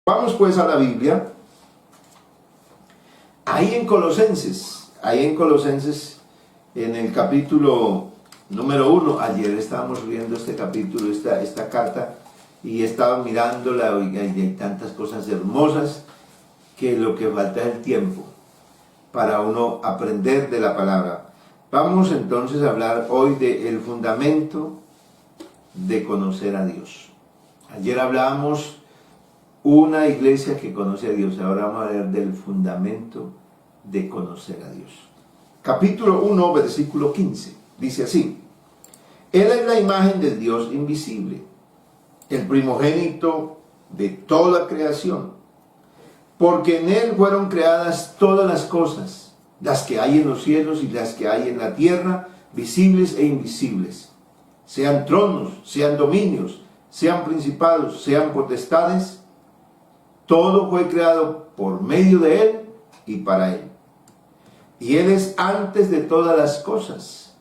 Vamos pues a la Biblia, ahí en Colosenses, en el capítulo número 1, ayer estábamos viendo este capítulo, esta carta, y estaba mirándola, y hay tantas cosas hermosas, que lo que falta es el tiempo, para uno aprender de la palabra. Vamos entonces a hablar hoy del fundamento de conocer a Dios. Ayer hablábamos una iglesia que conoce a Dios. Ahora vamos a ver del fundamento de conocer a Dios. Capítulo 1, versículo 15. Dice así: Él es la imagen del Dios invisible, el primogénito de toda creación, porque en Él fueron creadas todas las cosas, las que hay en los cielos y las que hay en la tierra, visibles e invisibles, sean tronos, sean dominios, sean principados, sean potestades. Todo fue creado por medio de Él y para Él. Y Él es antes de todas las cosas,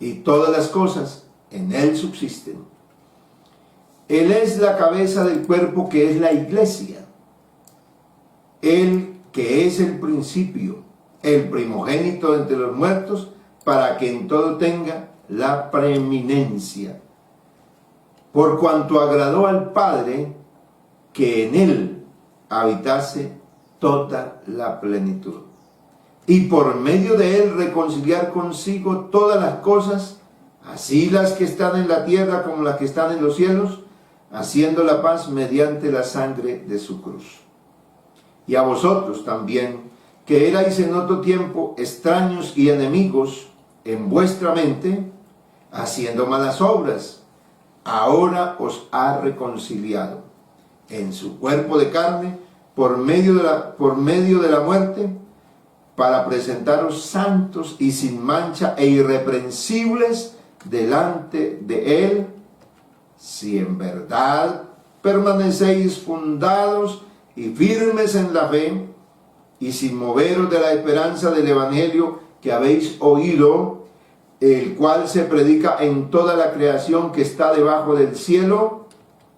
y todas las cosas en Él subsisten. Él es la cabeza del cuerpo, que es la iglesia. Él que es el principio, el primogénito entre los muertos, para que en todo tenga la preeminencia. Por cuanto agradó al Padre que en Él habitase toda la plenitud, y por medio de Él reconciliar consigo todas las cosas, así las que están en la tierra como las que están en los cielos, haciendo la paz mediante la sangre de su cruz. Y a vosotros también, que erais en otro tiempo extraños y enemigos en vuestra mente, haciendo malas obras, ahora os ha reconciliado en su cuerpo de carne, por medio de la muerte, para presentaros santos y sin mancha e irreprensibles delante de Él, si en verdad permanecéis fundados y firmes en la fe, y sin moveros de la esperanza del Evangelio que habéis oído, el cual se predica en toda la creación que está debajo del cielo,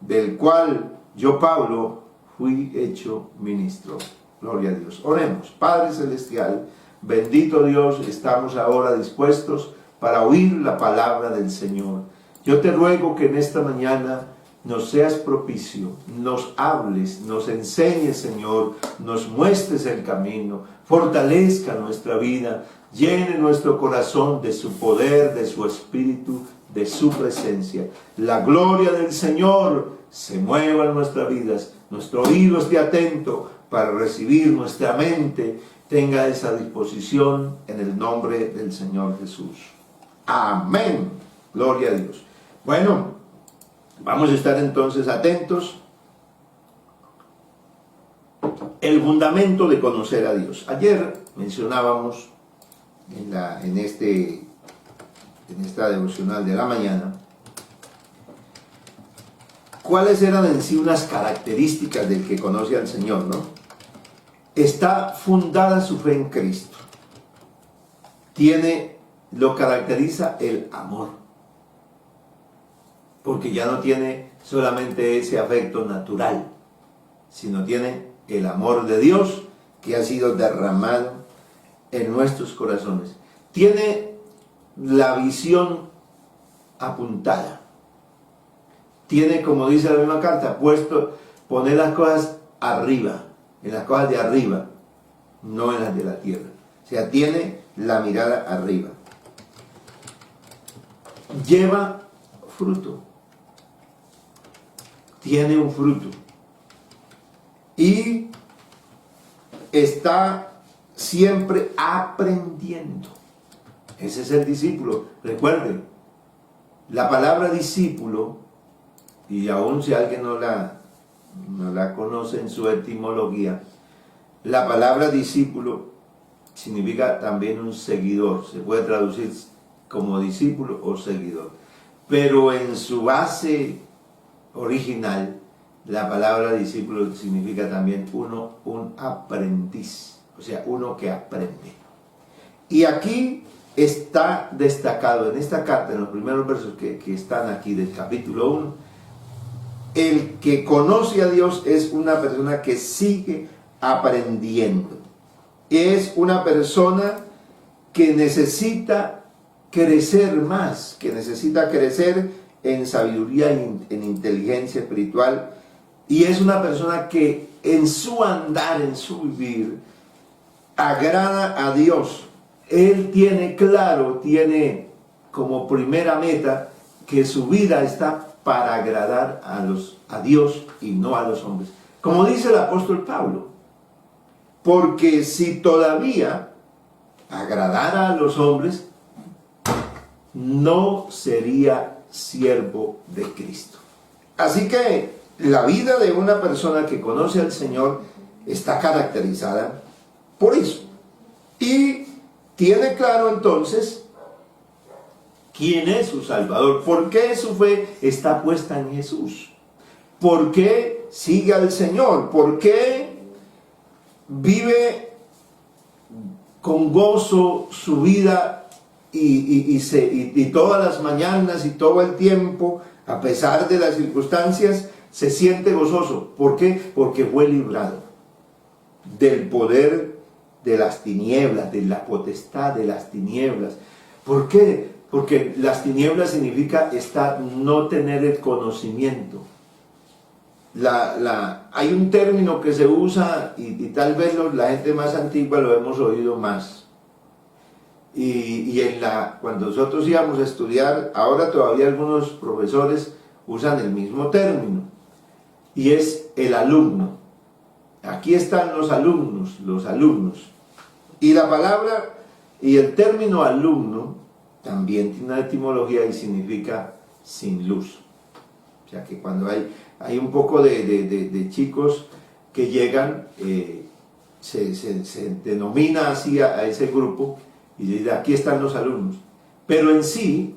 del cual yo, Pablo, fui hecho ministro. Gloria a Dios. Oremos. Padre Celestial, bendito Dios, estamos ahora dispuestos para oír la palabra del Señor. Yo te ruego que en esta mañana nos seas propicio, nos hables, nos enseñes, Señor, nos muestres el camino, fortalezca nuestra vida, llene nuestro corazón de su poder, de su espíritu, de su presencia. La gloria del Señor se mueva en nuestras vidas, nuestro oído esté atento para recibir, nuestra mente tenga esa disposición en el nombre del Señor Jesús. Amén. Gloria a Dios. Bueno, vamos a estar entonces atentos. El fundamento de conocer a Dios. Ayer mencionábamos en esta devocional de la mañana, cuáles eran en sí unas características del que conoce al Señor, ¿no? Está fundada su fe en Cristo. Lo caracteriza el amor. Porque ya no tiene solamente ese afecto natural, sino tiene el amor de Dios que ha sido derramado en nuestros corazones. Tiene la visión apuntada. Tiene, como dice la misma carta, poner las cosas arriba, en las cosas de arriba, no en las de la tierra. O sea, tiene la mirada arriba. Lleva fruto. Tiene un fruto. Y está siempre aprendiendo. Ese es el discípulo. Recuerden, la palabra discípulo, y aún si alguien no la conoce en su etimología, la palabra discípulo significa también un seguidor. Se puede traducir como discípulo o seguidor. Pero en su base original, la palabra discípulo significa también un aprendiz. O sea, uno que aprende. Y aquí está destacado en esta carta, en los primeros versos que están aquí del capítulo 1, el que conoce a Dios es una persona que sigue aprendiendo. Es una persona que necesita crecer más, que necesita crecer en sabiduría, en inteligencia espiritual, y es una persona que en su andar, en su vivir, agrada a Dios. Él tiene claro, tiene como primera meta que su vida está para agradar a Dios y no a los hombres. Como dice el apóstol Pablo, porque si todavía agradara a los hombres, no sería siervo de Cristo. Así que la vida de una persona que conoce al Señor está caracterizada por eso. Y tiene claro entonces quién es su Salvador, por qué su fe está puesta en Jesús, por qué sigue al Señor, por qué vive con gozo su vida y todas las mañanas y todo el tiempo, a pesar de las circunstancias, se siente gozoso. ¿Por qué? Porque fue librado del poder de las tinieblas, de la potestad de las tinieblas. ¿Por qué? Porque las tinieblas significa no tener el conocimiento. Hay un término que se usa y tal vez la gente más antigua lo hemos oído más. Cuando nosotros íbamos a estudiar, ahora todavía algunos profesores usan el mismo término, y es el alumno. Aquí están los alumnos. Y la palabra y el término alumno también tiene una etimología y significa sin luz. O sea que cuando hay un poco de chicos que llegan, se denomina así a ese grupo, y dice, aquí están los alumnos. Pero en sí,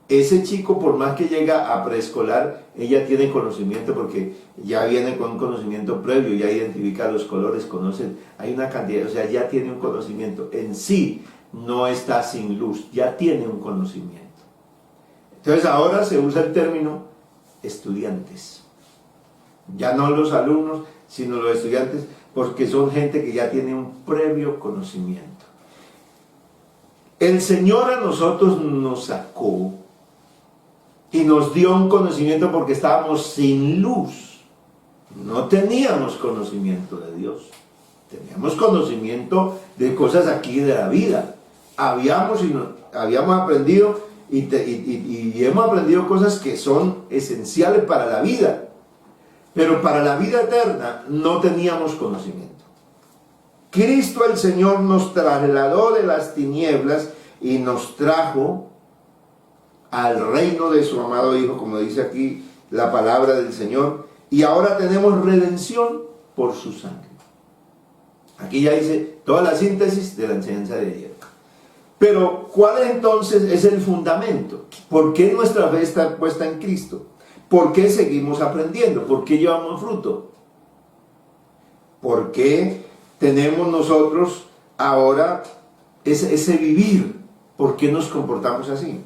ese chico, por más que llega a preescolar, ella tiene conocimiento porque ya viene con un conocimiento previo, ya identifica los colores, conoce, hay una cantidad, o sea, ya tiene un conocimiento. En sí, no está sin luz, ya tiene un conocimiento. Entonces ahora se usa el término estudiantes. Ya no los alumnos, sino los estudiantes, porque son gente que ya tiene un previo conocimiento. El Señor a nosotros nos sacó y nos dio un conocimiento porque estábamos sin luz. No teníamos conocimiento de Dios. Teníamos conocimiento de cosas aquí de la vida. Habíamos aprendido y hemos aprendido cosas que son esenciales para la vida. Pero para la vida eterna no teníamos conocimiento. Cristo el Señor nos trasladó de las tinieblas y nos trajo al reino de su amado Hijo, como dice aquí la palabra del Señor, y ahora tenemos redención por su sangre. Aquí ya dice toda la síntesis de la enseñanza de ayer. Pero ¿cuál entonces es el fundamento? ¿Por qué nuestra fe está puesta en Cristo? ¿Por qué seguimos aprendiendo? ¿Por qué llevamos fruto? ¿Por qué tenemos nosotros ahora ese vivir? ¿Por qué nos comportamos así?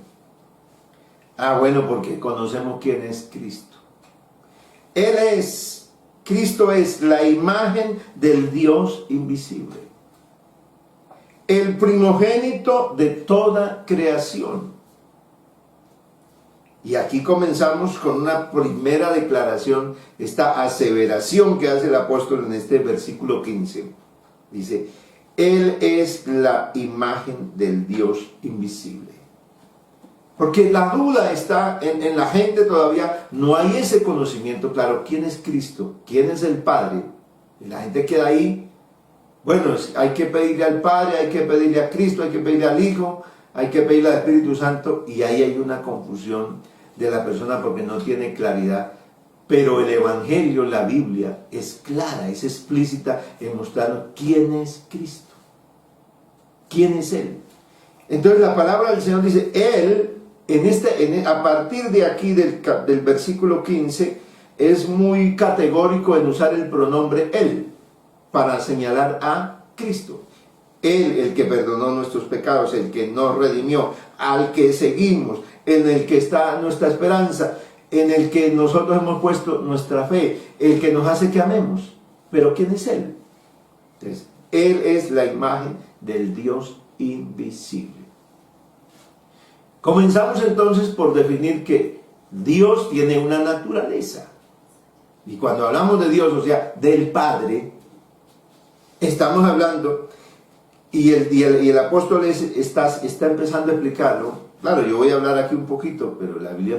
Bueno, porque conocemos quién es Cristo. Cristo es la imagen del Dios invisible, el primogénito de toda creación. Y aquí comenzamos con una primera declaración, esta aseveración que hace el apóstol en este versículo 15. Dice, Él es la imagen del Dios invisible. Porque la duda está en la gente todavía, no hay ese conocimiento claro. ¿Quién es Cristo? ¿Quién es el Padre? Y la gente queda ahí. Bueno, hay que pedirle al Padre, hay que pedirle a Cristo, hay que pedirle al Hijo, hay que pedirle al Espíritu Santo, y ahí hay una confusión de la persona porque no tiene claridad. Pero el Evangelio, la Biblia, es clara, es explícita en mostrar quién es Cristo. ¿Quién es Él? Entonces la palabra del Señor dice, Él, a partir de aquí del versículo 15, es muy categórico en usar el pronombre Él para señalar a Cristo. Él, el que perdonó nuestros pecados, el que nos redimió, al que seguimos, en el que está nuestra esperanza. en el que nosotros hemos puesto nuestra fe, el que nos hace que amemos. Pero ¿quién es Él? Entonces, Él es la imagen del Dios invisible. Comenzamos entonces por definir que Dios tiene una naturaleza. Y cuando hablamos de Dios, o sea, del Padre, estamos hablando, y el apóstol está empezando a explicarlo. Claro, yo voy a hablar aquí un poquito, pero la Biblia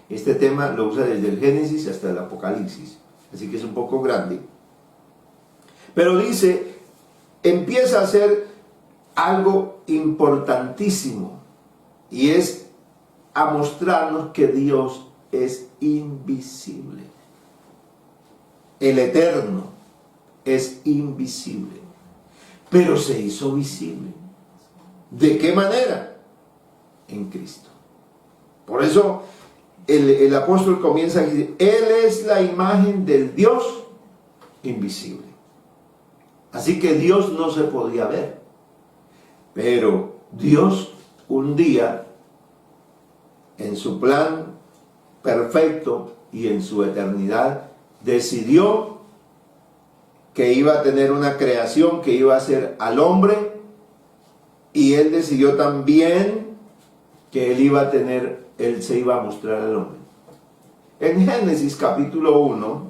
este tema lo usa desde el Génesis hasta el Apocalipsis, así que es un poco grande. Pero dice, empieza a hacer algo importantísimo, y es a mostrarnos que Dios es invisible. El Eterno es invisible, pero se hizo visible. ¿De qué manera? En Cristo. Por eso el apóstol comienza a decir, Él es la imagen del Dios invisible. Así que Dios no se podía ver. Pero Dios un día, en su plan perfecto y en su eternidad, decidió que iba a tener una creación, que iba a ser al hombre, y Él decidió también que Él se iba a mostrar al hombre. En Génesis capítulo 1,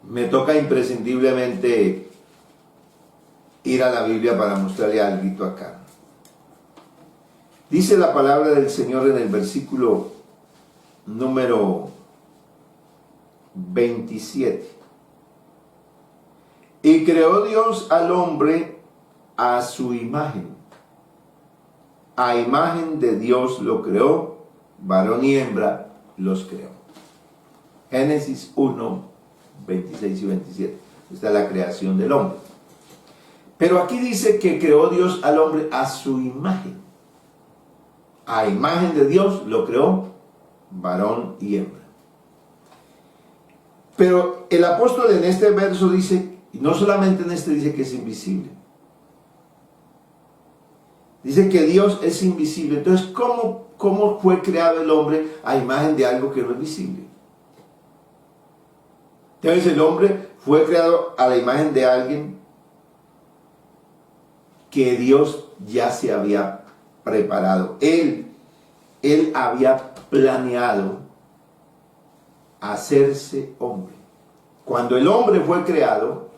me toca imprescindiblemente ir a la Biblia para mostrarle algo acá. Dice la palabra del Señor en el versículo número 27. Y creó Dios al hombre a su imagen. A imagen de Dios lo creó, varón y hembra los creó. Génesis 1, 26 y 27. Esta es la creación del hombre. Pero aquí dice que creó Dios al hombre a su imagen. A imagen de Dios lo creó, varón y hembra. Pero el apóstol en este verso dice, y no solamente en este dice que es invisible. Dice que Dios es invisible. Entonces, ¿cómo fue creado el hombre a imagen de algo que no es visible? Entonces el hombre fue creado a la imagen de alguien que Dios ya se había preparado. Él había planeado hacerse hombre. Cuando el hombre fue creado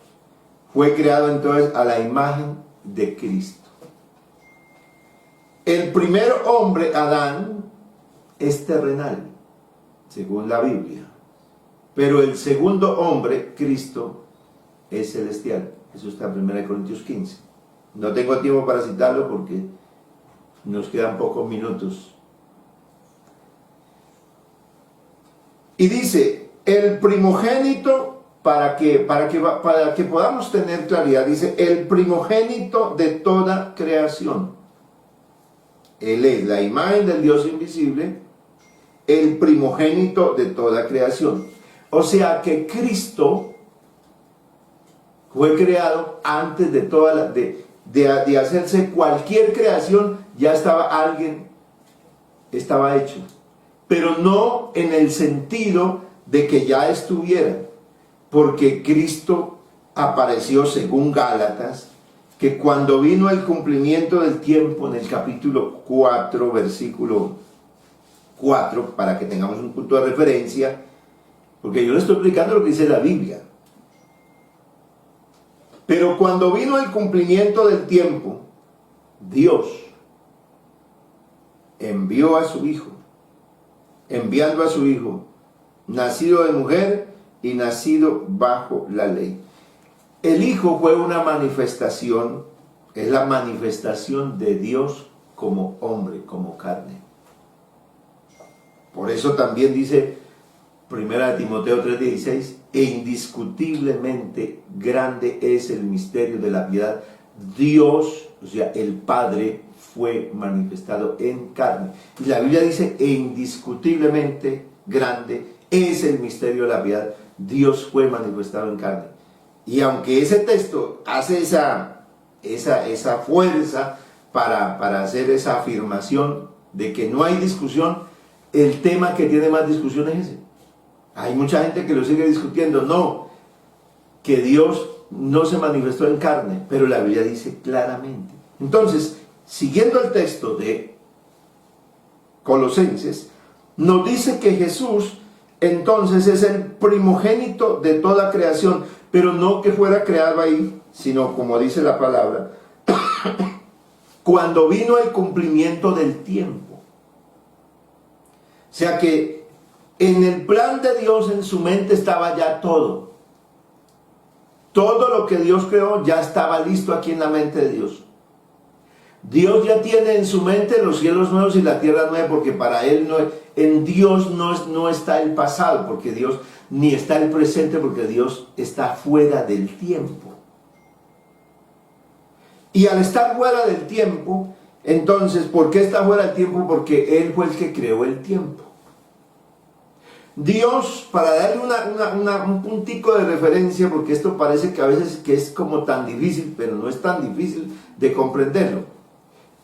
entonces a la imagen de Cristo. El primer hombre, Adán, es terrenal, según la Biblia. Pero el segundo hombre, Cristo, es celestial. Eso está en 1 Corintios 15. No tengo tiempo para citarlo porque nos quedan pocos minutos. Y dice, el primogénito, para que podamos tener claridad, dice, el primogénito de toda creación. Él es la imagen del Dios invisible, el primogénito de toda creación. O sea que Cristo fue creado antes de hacerse cualquier creación, ya estaba hecho. Pero no en el sentido de que ya estuviera, porque Cristo apareció según Gálatas, que cuando vino el cumplimiento del tiempo, en el capítulo 4, versículo 4, para que tengamos un punto de referencia, porque yo le estoy explicando lo que dice la Biblia. Pero cuando vino el cumplimiento del tiempo, Dios envió a su Hijo, enviando a su Hijo, nacido de mujer y nacido bajo la ley. El Hijo fue una manifestación, es la manifestación de Dios como hombre, como carne. Por eso también dice 1 Timoteo 3:16, e indiscutiblemente grande es el misterio de la piedad. Dios, o sea, el Padre, fue manifestado en carne. Y la Biblia dice, e indiscutiblemente grande es el misterio de la piedad. Dios fue manifestado en carne. Y aunque ese texto hace esa fuerza para hacer esa afirmación de que no hay discusión, el tema que tiene más discusión es ese. Hay mucha gente que lo sigue discutiendo. No, que Dios no se manifestó en carne, pero la Biblia dice claramente. Entonces, siguiendo el texto de Colosenses, nos dice que Jesús entonces es el primogénito de toda creación, pero no que fuera creado ahí, sino como dice la palabra, cuando vino el cumplimiento del tiempo. O sea que en el plan de Dios, en su mente estaba ya todo. Todo lo que Dios creó ya estaba listo aquí en la mente de Dios. Dios ya tiene en su mente los cielos nuevos y la tierra nueva, porque para Él en Dios no está el pasado, porque Dios ni está el presente, porque Dios está fuera del tiempo. Y al estar fuera del tiempo, entonces, ¿por qué está fuera del tiempo? Porque Él fue el que creó el tiempo. Dios, para darle un puntico de referencia, porque esto parece que a veces que es como tan difícil, pero no es tan difícil de comprenderlo.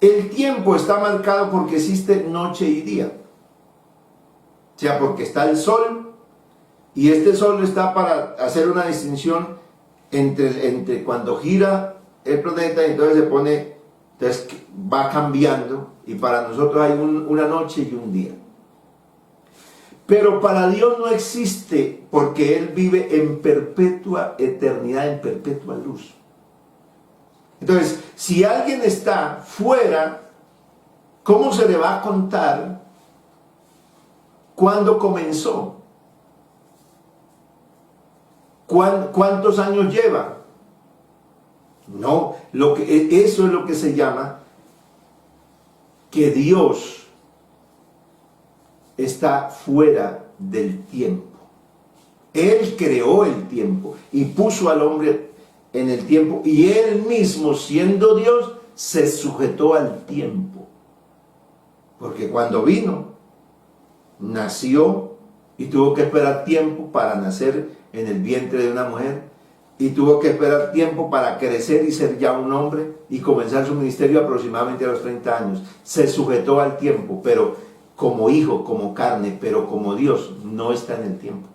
El tiempo está marcado porque existe noche y día. O sea, porque está el sol, y este sol está para hacer una distinción entre cuando gira el planeta, y entonces entonces va cambiando, y para nosotros hay una noche y un día. Pero para Dios no existe, porque Él vive en perpetua eternidad, en perpetua luz. Entonces, si alguien está fuera, ¿cómo se le va a contar cuándo comenzó? ¿Cuántos años lleva? No, eso es lo que se llama que Dios está fuera del tiempo. Él creó el tiempo y puso al hombre en el tiempo, y Él mismo, siendo Dios, se sujetó al tiempo. Porque cuando vino, nació y tuvo que esperar tiempo para nacer en el vientre de una mujer, y tuvo que esperar tiempo para crecer y ser ya un hombre y comenzar su ministerio aproximadamente a los 30 años. Se sujetó al tiempo, pero como hijo, como carne, pero como Dios, no está en el tiempo.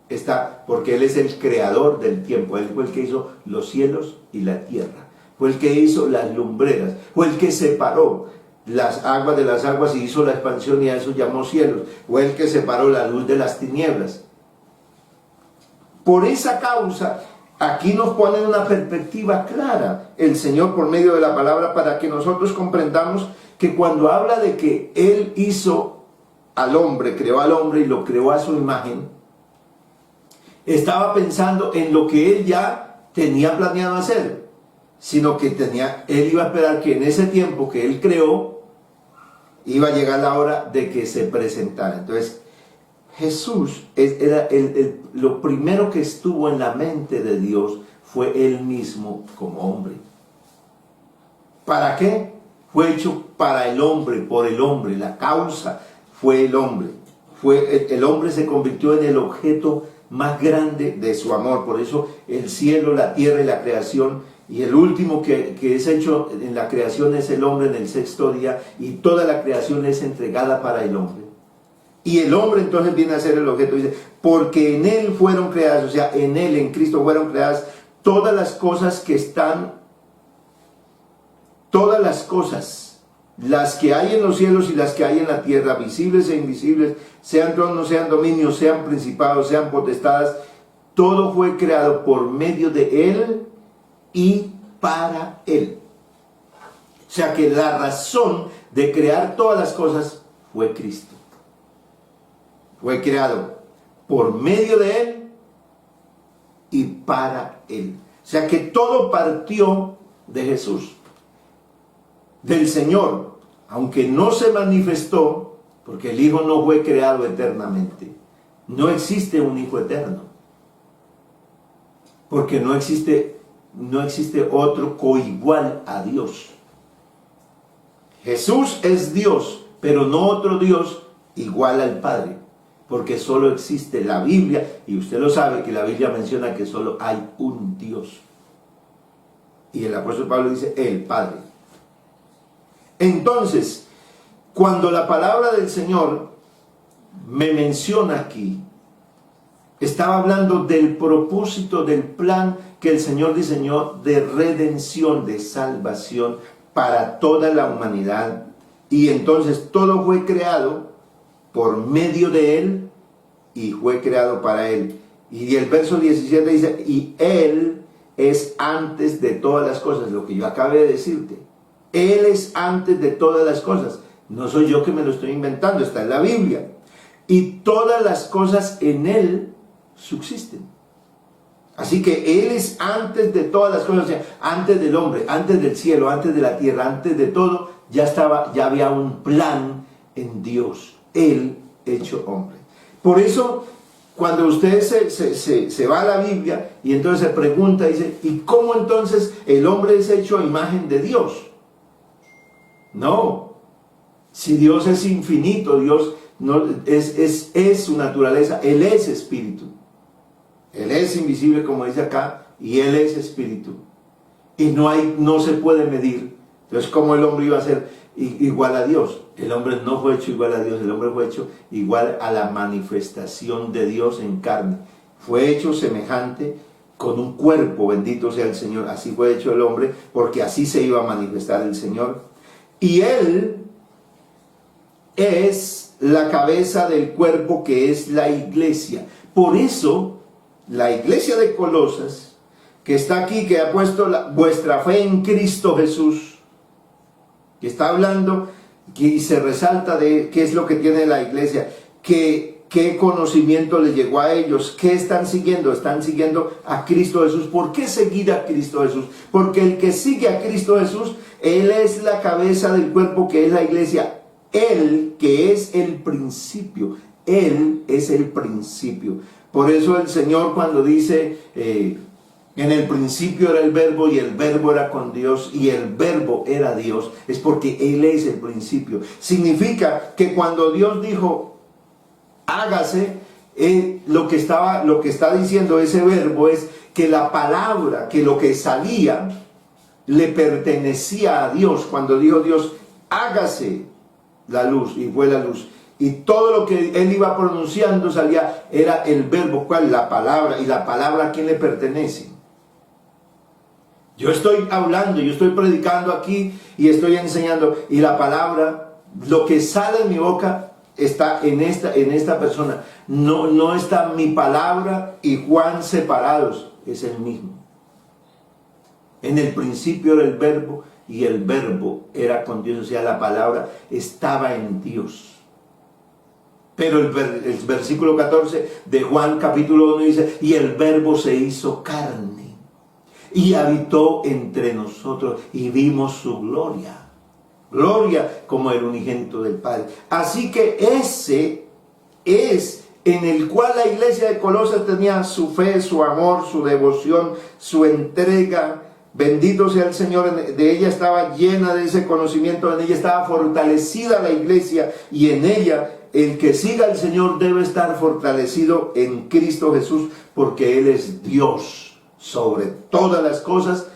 Está porque Él es el creador del tiempo. Él fue el que hizo los cielos y la tierra. Fue el que hizo las lumbreras. Fue el que separó las aguas de las aguas y hizo la expansión, y a eso llamó cielos. Fue el que separó la luz de las tinieblas. Por esa causa, aquí nos pone una perspectiva clara el Señor por medio de la palabra, para que nosotros comprendamos que cuando habla de que Él hizo al hombre, creó al hombre y lo creó a su imagen, estaba pensando en lo que Él ya tenía planeado hacer, sino que Él iba a esperar que en ese tiempo que Él creó, iba a llegar la hora de que se presentara. Entonces, Jesús era lo primero que estuvo en la mente de Dios, fue Él mismo como hombre. ¿Para qué? Fue hecho para el hombre, por el hombre. La causa fue el hombre. El hombre se convirtió en el objeto más grande de su amor. Por eso el cielo, la tierra y la creación, y el último que es hecho en la creación es el hombre en el sexto día, y toda la creación es entregada para el hombre. Y el hombre entonces viene a ser el objeto. Dice, porque en Él fueron creadas, o sea, en Él, en Cristo fueron creadas todas las cosas que están, todas las cosas, las que hay en los cielos y las que hay en la tierra, visibles e invisibles, sean tronos, sean dominios, sean principados, sean potestades, todo fue creado por medio de Él y para Él. O sea que la razón de crear todas las cosas fue Cristo. Fue creado por medio de Él y para Él. O sea que todo partió de Jesús, del Señor, aunque no se manifestó, porque el Hijo no fue creado eternamente. No existe un Hijo eterno, porque no existe otro coigual a Dios. Jesús es Dios, pero no otro Dios igual al Padre, porque solo existe la Biblia, y usted lo sabe que la Biblia menciona que solo hay un Dios. Y el apóstol Pablo dice el Padre. Entonces, Cuando la palabra del Señor me menciona aquí, estaba hablando del propósito, del plan que el Señor diseñó de redención, de salvación para toda la humanidad. Y entonces todo fue creado por medio de Él y fue creado para Él. Y el verso 17 dice, y Él es antes de todas las cosas, lo que yo acabé de decirte. Él es antes de todas las cosas. No soy yo que me lo estoy inventando, está en la Biblia. Y todas las cosas en Él subsisten. Así que Él es antes de todas las cosas, o sea, antes del hombre, antes del cielo, antes de la tierra, antes de todo, ya había un plan en Dios, Él hecho hombre. Por eso, cuando usted se va a la Biblia y entonces se pregunta, dice, ¿y cómo entonces el hombre es hecho a imagen de Dios? No, si Dios es infinito, Dios no, es su naturaleza, Él es espíritu. Él es invisible, como dice acá, y Él es espíritu. Y no se puede medir. Entonces, ¿cómo el hombre iba a ser igual a Dios? El hombre no fue hecho igual a Dios, el hombre fue hecho igual a la manifestación de Dios en carne. Fue hecho semejante con un cuerpo, bendito sea el Señor. Así fue hecho el hombre, porque así se iba a manifestar el Señor. Y Él es la cabeza del cuerpo que es la iglesia. Por eso, la iglesia de Colosas, que está aquí, que ha puesto vuestra fe en Cristo Jesús, que está hablando y se resalta de qué es lo que tiene la iglesia, qué conocimiento le llegó a ellos, qué están siguiendo a Cristo Jesús. ¿Por qué seguir a Cristo Jesús? Porque el que sigue a Cristo Jesús, Él es la cabeza del cuerpo que es la iglesia. Él que es el principio, Él es el principio. Por eso el Señor, cuando dice, en el principio era el verbo y el verbo era con Dios y el verbo era Dios, es porque Él es el principio. Significa que cuando Dios dijo, hágase, lo que está diciendo ese verbo es que la palabra, que lo que salía, le pertenecía a Dios. Cuando dijo Dios, hágase la luz, y fue la luz. Y todo lo que Él iba pronunciando era el verbo, ¿cuál? La palabra. ¿Y la palabra a quién le pertenece? Yo estoy hablando, yo estoy predicando aquí y estoy enseñando, y la palabra, lo que sale de mi boca, está en esta persona. No está mi palabra y Juan separados, es el mismo. En el principio era el verbo y el verbo era con Dios, o sea, la palabra estaba en Dios. Pero el versículo 14 de Juan capítulo 1 dice, y el verbo se hizo carne y habitó entre nosotros y vimos su gloria. Gloria como el unigénito del Padre. Así que ese es en el cual la iglesia de Colosas tenía su fe, su amor, su devoción, su entrega. Bendito sea el Señor. De ella estaba llena de ese conocimiento, en ella estaba fortalecida la iglesia, y en ella el que siga al Señor debe estar fortalecido en Cristo Jesús, porque Él es Dios sobre todas las cosas.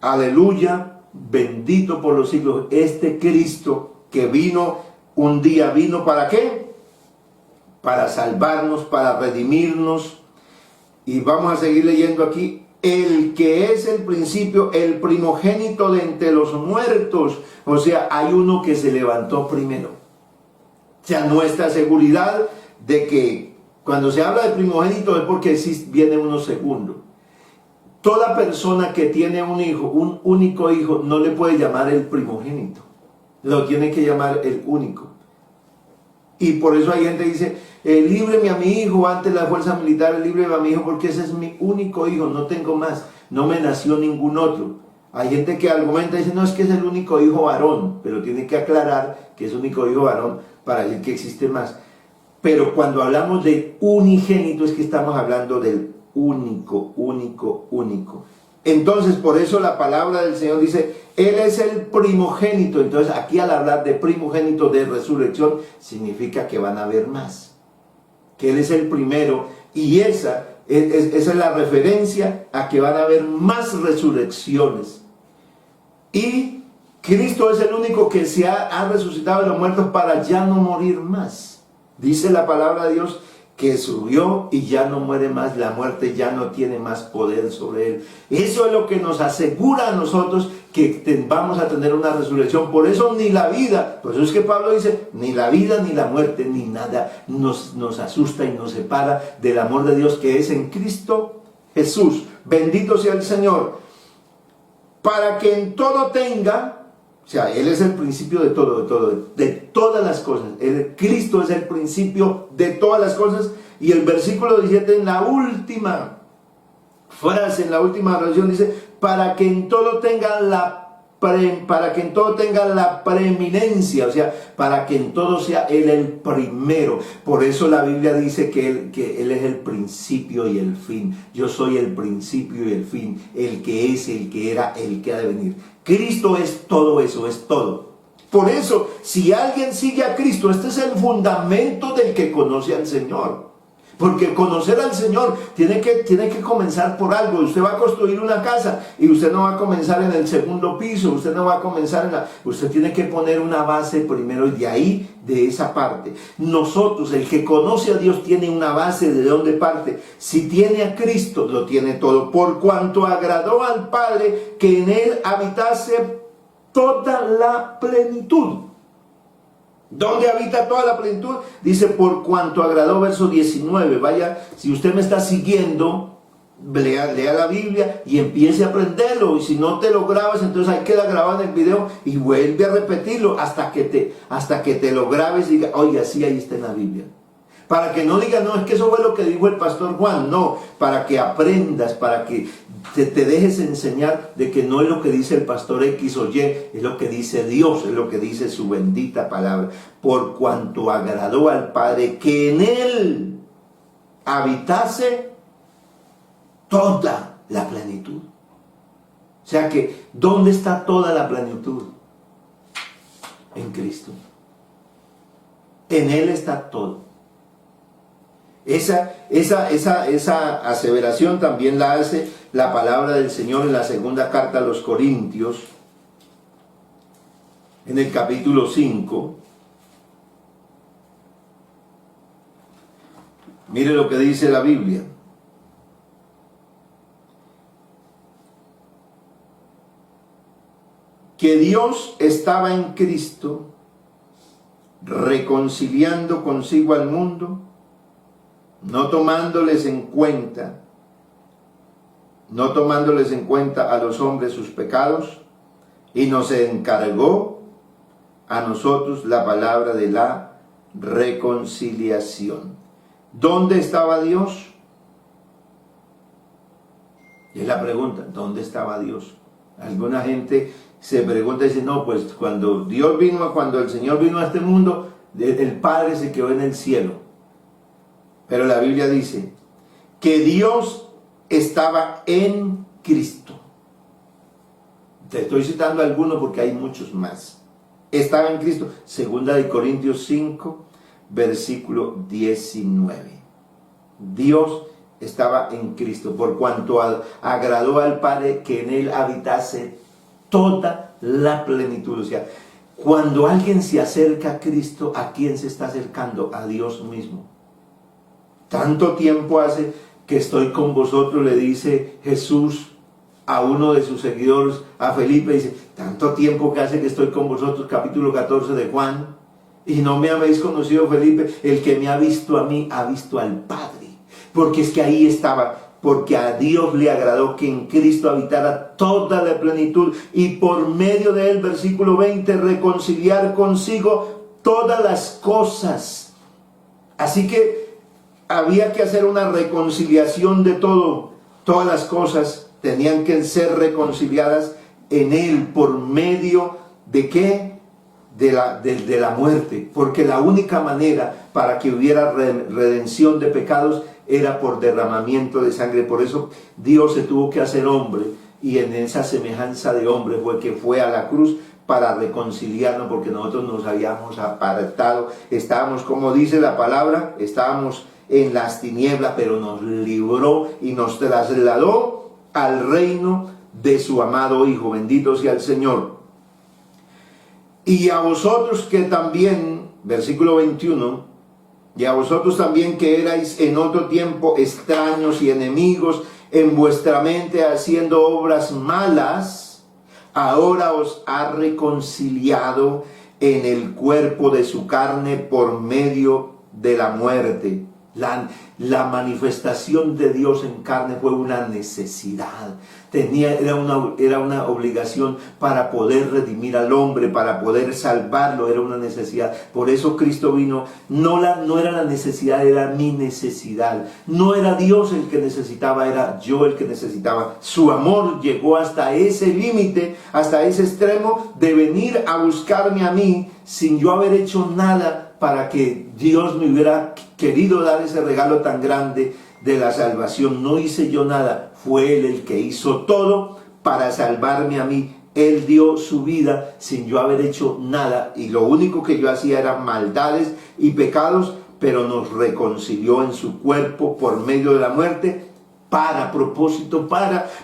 Aleluya, bendito por los siglos. Este Cristo que vino un día, ¿vino para qué? Para salvarnos, para redimirnos. Y vamos a seguir leyendo aquí. El que es el principio, el primogénito de entre los muertos. O sea, hay uno que se levantó primero. O sea, nuestra seguridad de que cuando se habla de primogénito es porque viene uno segundo. Toda persona que tiene un hijo, un único hijo, no le puede llamar el primogénito. Lo tiene que llamar el único. Y por eso hay gente que dice, líbreme a mi hijo ante la fuerza militar, líbreme a mi hijo porque ese es mi único hijo, no tengo más, no me nació ningún otro. Hay gente que argumenta y dice, no, es que es el único hijo varón, pero tiene que aclarar que es único hijo varón para decir que existe más. Pero cuando hablamos de unigénito es que estamos hablando del único, único, único. Entonces, por eso la palabra del Señor dice, Él es el primogénito. Entonces, aquí al hablar de primogénito, de resurrección, significa que van a haber más. Que Él es el primero, y esa es la referencia a que van a haber más resurrecciones. Y Cristo es el único que se ha resucitado de los muertos para ya no morir más. Dice la palabra de Dios que subió y ya no muere más, la muerte ya no tiene más poder sobre él. Eso es lo que nos asegura a nosotros que vamos a tener una resurrección. Por eso ni la vida, por eso es que Pablo dice, ni la vida ni la muerte ni nada nos asusta y nos separa del amor de Dios que es en Cristo Jesús. Bendito sea el Señor. Para que en todo tenga, o sea, Él es el principio de todo, de todas las cosas. Cristo es el principio de todas las cosas. Y el versículo 17 en la última frase, en la última oración dice, para que en todo tenga la preeminencia, o sea, para que en todo sea Él el primero. Por eso la Biblia dice que Él es el principio y el fin. Yo soy el principio y el fin, el que es, el que era, el que ha de venir. Cristo es todo eso, es todo. Por eso, si alguien sigue a Cristo, este es el fundamento del que conoce al Señor. Porque conocer al Señor tiene que comenzar por algo. Usted va a construir una casa y usted no va a comenzar en el segundo piso, usted no va a comenzar usted tiene que poner una base primero y de ahí, de esa parte. Nosotros, el que conoce a Dios tiene una base de dónde parte. Si tiene a Cristo, lo tiene todo. Por cuanto agradó al Padre que en Él habitase toda la plenitud. ¿Dónde habita toda la plenitud? Dice, por cuanto agradó, verso 19. Vaya, si usted me está siguiendo, lea la Biblia y empiece a aprenderlo. Y si no te lo grabas, entonces ahí queda grabado en el video y vuelve a repetirlo hasta que te lo grabes y diga, oiga, sí, ahí está en la Biblia. Para que no digas, no, es que eso fue lo que dijo el pastor Juan. No, para que aprendas, para que te dejes enseñar de que no es lo que dice el pastor X o Y, es lo que dice Dios, es lo que dice su bendita palabra. Por cuanto agradó al Padre que en Él habitase toda la plenitud. O sea que, ¿dónde está toda la plenitud? En Cristo. En Él está todo. Esa aseveración también la hace la palabra del Señor en la segunda carta a los Corintios, en el capítulo 5. Mire lo que dice la Biblia. Que Dios estaba en Cristo, reconciliando consigo al mundo, no tomándoles en cuenta a los hombres sus pecados, y nos encargó a nosotros la palabra de la reconciliación. ¿Dónde estaba Dios? Es la pregunta, ¿dónde estaba Dios? Alguna gente se pregunta y dice, no, pues cuando el Señor vino a este mundo, el Padre se quedó en el cielo. Pero la Biblia dice que Dios estaba en Cristo. Te estoy citando algunos porque hay muchos más. Estaba en Cristo. Segunda de Corintios 5, versículo 19. Dios estaba en Cristo, por cuanto agradó al Padre que en Él habitase toda la plenitud. O sea, cuando alguien se acerca a Cristo, ¿a quién se está acercando? A Dios mismo. Tanto tiempo hace que estoy con vosotros, le dice Jesús a uno de sus seguidores, a Felipe, dice, tanto tiempo que hace que estoy con vosotros, capítulo 14 de Juan, y no me habéis conocido, Felipe. El que me ha visto a mí, ha visto al Padre. Porque es que ahí estaba, porque a Dios le agradó que en Cristo habitara toda la plenitud, y por medio de él, versículo 20, reconciliar consigo todas las cosas. Así que había que hacer una reconciliación de todo. Todas las cosas tenían que ser reconciliadas en Él. ¿Por medio de qué? De la muerte. Porque la única manera para que hubiera redención de pecados era por derramamiento de sangre. Por eso Dios se tuvo que hacer hombre, y en esa semejanza de hombre fue que fue a la cruz para reconciliarnos, porque nosotros nos habíamos apartado. Estábamos, como dice la palabra, estábamos en las tinieblas, pero nos libró y nos trasladó al reino de su amado Hijo. Bendito sea el Señor. Y a vosotros que también, versículo 21, y a vosotros también que erais en otro tiempo extraños y enemigos en vuestra mente haciendo obras malas, ahora os ha reconciliado en el cuerpo de su carne por medio de la muerte. La manifestación de Dios en carne fue una necesidad. Era una obligación para poder redimir al hombre, para poder salvarlo, era una necesidad. Por eso Cristo vino. No era la necesidad, era mi necesidad. No era Dios el que necesitaba, era yo el que necesitaba. Su amor llegó hasta ese límite, hasta ese extremo de venir a buscarme a mí sin yo haber hecho nada para que Dios me hubiera querido dar ese regalo tan grande de la salvación. No hice yo nada, fue Él el que hizo todo para salvarme a mí. Él dio su vida sin yo haber hecho nada, y lo único que yo hacía eran maldades y pecados, pero nos reconcilió en su cuerpo por medio de la muerte, para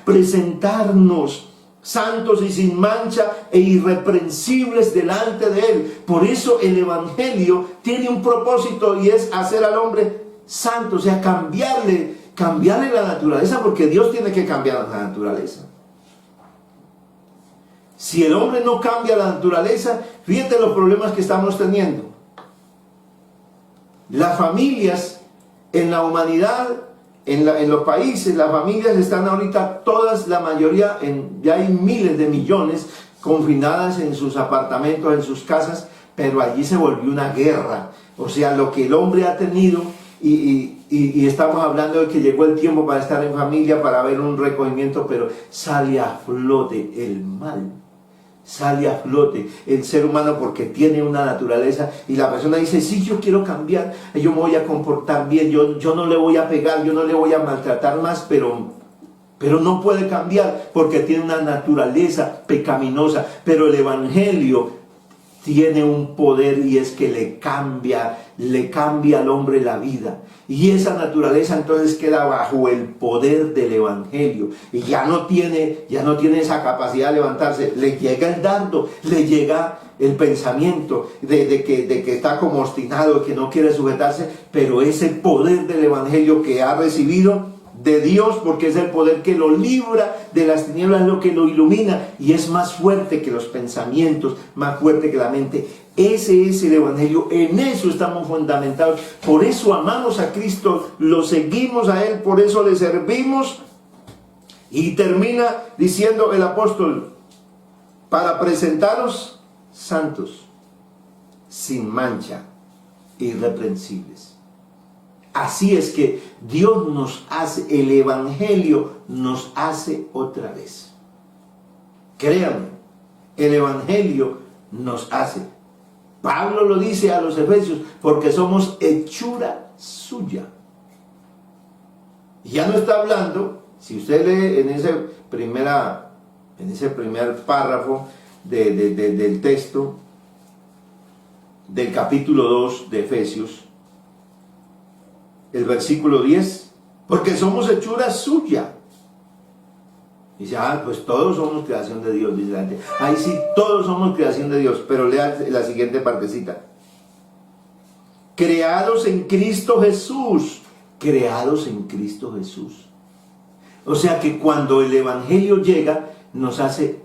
presentarnos santos y sin mancha e irreprensibles delante de Él. Por eso el Evangelio tiene un propósito, y es hacer al hombre santo, o sea, cambiarle la naturaleza, porque Dios tiene que cambiar la naturaleza. Si el hombre no cambia la naturaleza, fíjate los problemas que estamos teniendo. Las familias en la humanidad, en los países, las familias están ahorita todas, la mayoría, ya hay miles de millones confinadas en sus apartamentos, en sus casas, pero allí se volvió una guerra. O sea, lo que el hombre ha tenido, y estamos hablando de que llegó el tiempo para estar en familia, para ver un recogimiento, pero sale a flote el mal. Sale a flote el ser humano porque tiene una naturaleza, y la persona dice: sí, yo quiero cambiar, yo me voy a comportar bien, yo no le voy a pegar, yo no le voy a maltratar más, pero no puede cambiar porque tiene una naturaleza pecaminosa. Pero el Evangelio tiene un poder, y es que le cambia al hombre la vida, y esa naturaleza entonces queda bajo el poder del Evangelio, y ya no tiene esa capacidad de levantarse. Le llega el dardo, le llega el pensamiento de que está como obstinado, que no quiere sujetarse, pero ese poder del Evangelio que ha recibido de Dios, porque es el poder que lo libra de las tinieblas, lo que lo ilumina, y es más fuerte que los pensamientos, más fuerte que la mente. Ese es el Evangelio, en eso estamos fundamentados. Por eso amamos a Cristo, lo seguimos a Él, por eso le servimos. Y termina diciendo el apóstol: para presentaros santos, sin mancha, irreprensibles. Así es que Dios nos hace, el Evangelio nos hace otra vez. Créanme, el Evangelio nos hace. Pablo lo dice a los Efesios: porque somos hechura suya. Y ya no está hablando, si usted lee en ese primer párrafo del texto del capítulo 2 de Efesios, el versículo 10, porque somos hechura suya. Dice: pues todos somos creación de Dios, dice la gente. Ahí sí, todos somos creación de Dios, pero lea la siguiente partecita. Creados en Cristo Jesús. Creados en Cristo Jesús. O sea que cuando el Evangelio llega, nos hace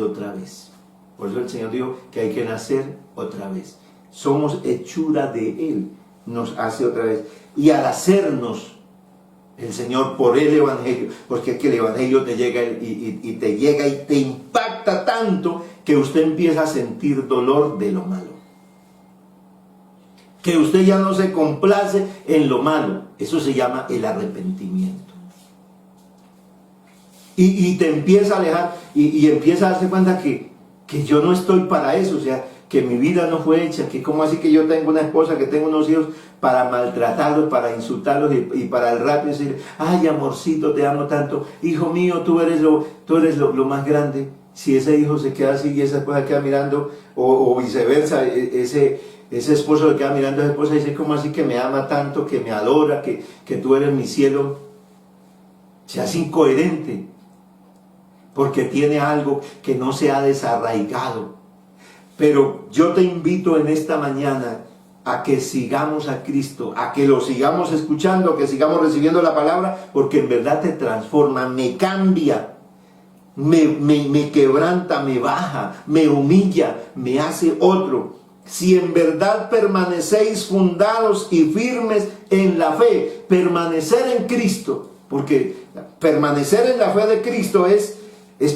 otra vez. Por eso el Señor dijo que hay que nacer otra vez. Somos hechura de Él, nos hace otra vez. Y al hacernos, el Señor, por el Evangelio, porque es que el Evangelio te llega y te impacta tanto que usted empieza a sentir dolor de lo malo. Que usted ya no se complace en lo malo. Eso se llama el arrepentimiento. Y te empieza a alejar y empieza a darse cuenta que yo no estoy para eso, o sea, que mi vida no fue hecha, que como así que yo tengo una esposa, que tengo unos hijos, para maltratarlos, para insultarlos y para el rato decir: ay, amorcito, te amo tanto, hijo mío, tú eres lo más grande. Si ese hijo se queda así y esa esposa queda mirando, o viceversa, ese esposo se queda mirando a esa esposa y dice: ¿cómo así que me ama tanto, que me adora, que tú eres mi cielo? Se hace incoherente, porque tiene algo que no se ha desarraigado. Pero yo te invito en esta mañana a que sigamos a Cristo, a que lo sigamos escuchando, que sigamos recibiendo la palabra, porque en verdad te transforma, me cambia, me quebranta, me baja, me humilla, me hace otro. Si en verdad permanecéis fundados y firmes en la fe, permanecer en Cristo, porque permanecer en la fe de Cristo es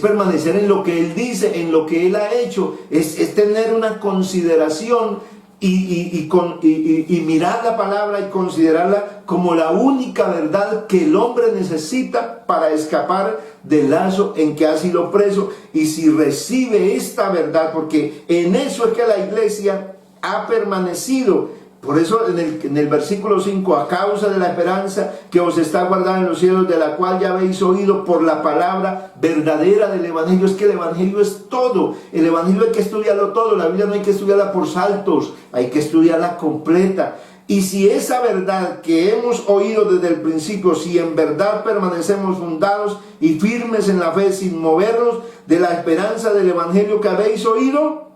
permanecer en lo que Él dice, en lo que Él ha hecho, es tener una consideración y mirar la palabra y considerarla como la única verdad que el hombre necesita para escapar del lazo en que ha sido preso. Y si recibe esta verdad, porque en eso es que la iglesia ha permanecido. Por eso en el versículo 5, a causa de la esperanza que os está guardada en los cielos, de la cual ya habéis oído por la palabra verdadera del evangelio. Es que el evangelio es todo. El evangelio hay que estudiarlo todo. La Biblia no hay que estudiarla por saltos, hay que estudiarla completa. Y si esa verdad que hemos oído desde el principio, si en verdad permanecemos fundados y firmes en la fe, sin movernos de la esperanza del evangelio que habéis oído,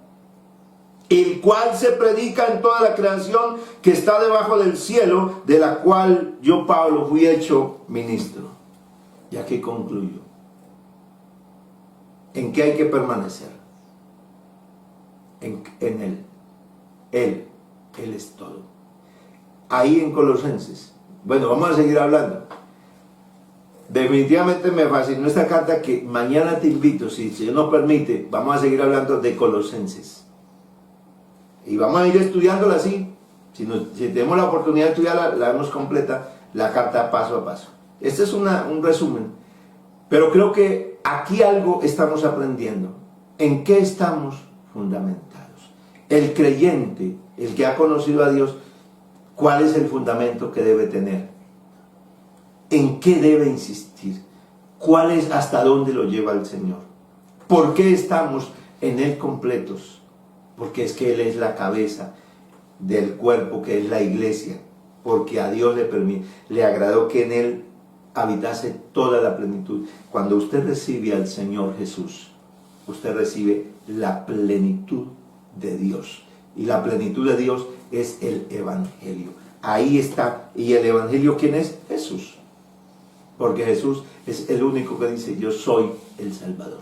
el cual se predica en toda la creación que está debajo del cielo, de la cual yo, Pablo, fui hecho ministro. Y aquí concluyo. ¿En qué hay que permanecer? En Él. Él es todo. Ahí en Colosenses. Bueno, vamos a seguir hablando. Definitivamente me fascinó esta carta, que mañana te invito, si Dios nos permite, vamos a seguir hablando de Colosenses. Y vamos a ir estudiándola así. Si tenemos la oportunidad de estudiarla, la vemos completa, la carta paso a paso. Este es un resumen. Pero creo que aquí algo estamos aprendiendo. ¿En qué estamos fundamentados? El creyente, el que ha conocido a Dios, ¿cuál es el fundamento que debe tener? ¿En qué debe insistir? ¿Cuál es, hasta dónde lo lleva el Señor? ¿Por qué estamos en Él completos? Porque es que Él es la cabeza del cuerpo, que es la iglesia. Porque a Dios le agradó que en Él habitase toda la plenitud. Cuando usted recibe al Señor Jesús, usted recibe la plenitud de Dios. Y la plenitud de Dios es el Evangelio. Ahí está. ¿Y el Evangelio quién es? Jesús. Porque Jesús es el único que dice: yo soy el Salvador.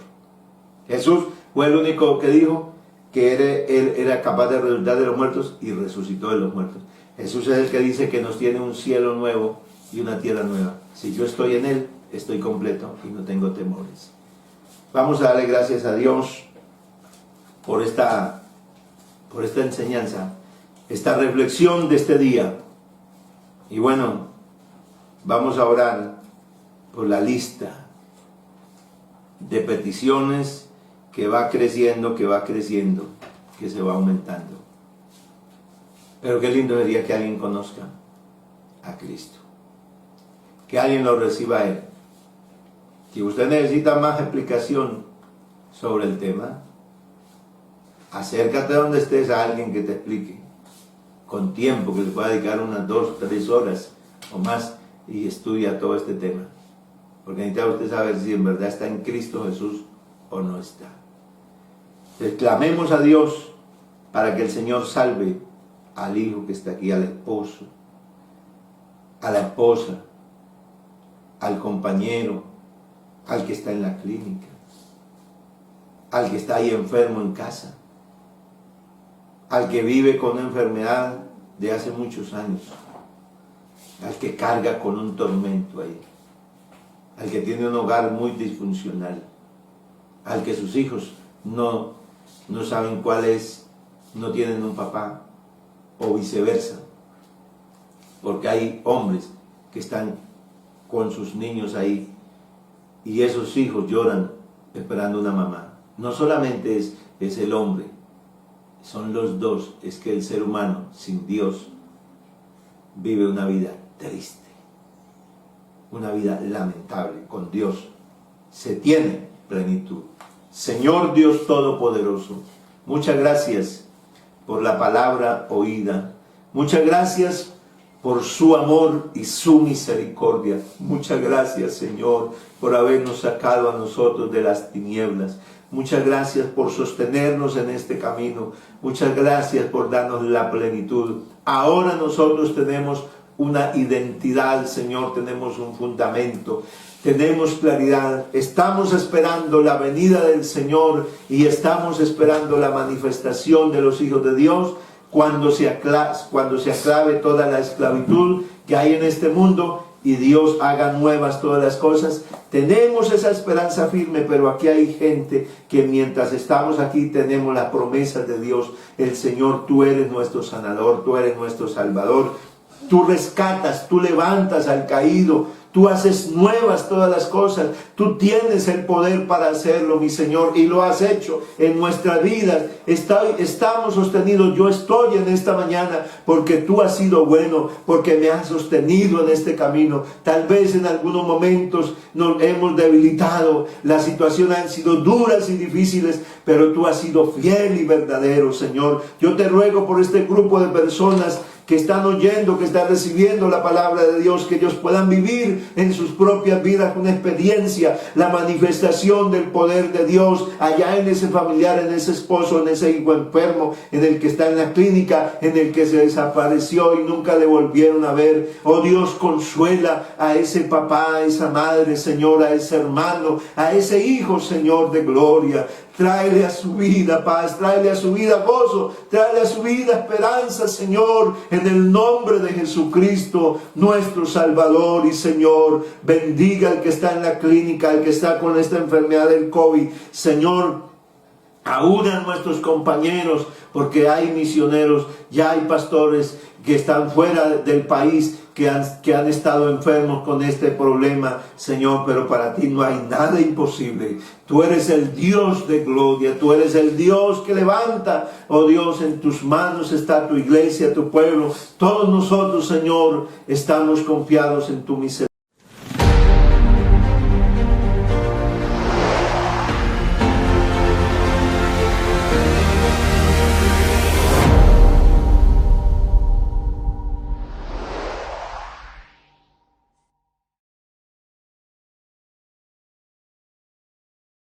Jesús fue el único que dijo que Él era capaz de resucitar de los muertos, y resucitó de los muertos. Jesús es el que dice que nos tiene un cielo nuevo y una tierra nueva. Si yo estoy en Él, estoy completo y no tengo temores. Vamos a darle gracias a Dios por esta enseñanza, esta reflexión de este día. Y bueno, vamos a orar por la lista de peticiones que va creciendo, que se va aumentando. Pero qué lindo sería que alguien conozca a Cristo, que alguien lo reciba a Él. Si usted necesita más explicación sobre el tema, acércate donde estés a alguien que te explique, con tiempo, que le pueda dedicar unas 2 o 3 horas o más, y estudia todo este tema. Porque necesita usted saber si en verdad está en Cristo Jesús o no está. Clamemos a Dios para que el Señor salve al hijo que está aquí, al esposo, a la esposa, al compañero, al que está en la clínica, al que está ahí enfermo en casa, al que vive con una enfermedad de hace muchos años, al que carga con un tormento ahí, al que tiene un hogar muy disfuncional, al que sus hijos no saben cuál es, no tienen un papá, o viceversa, porque hay hombres que están con sus niños ahí, y esos hijos lloran esperando una mamá. No solamente es el hombre, son los dos. Es que el ser humano sin Dios vive una vida triste, una vida lamentable. Con Dios se tiene plenitud. Señor Dios Todopoderoso, muchas gracias por la palabra oída. Muchas gracias por su amor y su misericordia. Muchas gracias, Señor, por habernos sacado a nosotros de las tinieblas. Muchas gracias por sostenernos en este camino. Muchas gracias por darnos la plenitud. Ahora nosotros tenemos una identidad, Señor, tenemos un fundamento, tenemos claridad. Estamos esperando la venida del Señor y estamos esperando la manifestación de los hijos de Dios cuando se acabe toda la esclavitud que hay en este mundo y Dios haga nuevas todas las cosas. Tenemos esa esperanza firme, pero aquí hay gente que mientras estamos aquí tenemos las promesas de Dios. El Señor, tú eres nuestro sanador, tú eres nuestro salvador. Tú rescatas, tú levantas al caído, tú haces nuevas todas las cosas. Tú tienes el poder para hacerlo, mi Señor, y lo has hecho en nuestras vidas. Estamos sostenidos. Yo estoy en esta mañana porque tú has sido bueno, porque me has sostenido en este camino. Tal vez en algunos momentos nos hemos debilitado, las situaciones han sido duras y difíciles, pero tú has sido fiel y verdadero, Señor. Yo te ruego por este grupo de personas que están oyendo, que están recibiendo la palabra de Dios, que ellos puedan vivir en sus propias vidas una experiencia, la manifestación del poder de Dios allá en ese familiar, en ese esposo, en ese hijo enfermo, en el que está en la clínica, en el que se desapareció y nunca le volvieron a ver. Oh Dios, consuela a ese papá, a esa madre, Señor, a ese hermano, a ese hijo, Señor, de gloria. Tráele a su vida paz, tráele a su vida gozo, tráele a su vida esperanza, Señor, en el nombre de Jesucristo, nuestro Salvador y Señor. Bendiga al que está en la clínica, al que está con esta enfermedad del COVID, Señor. Aún a nuestros compañeros, porque hay misioneros, ya hay pastores que están fuera del país, que han estado enfermos con este problema, Señor, pero para ti no hay nada imposible. Tú eres el Dios de gloria, tú eres el Dios que levanta. Oh Dios, en tus manos está tu iglesia, tu pueblo. Todos nosotros, Señor, estamos confiados en tu misericordia.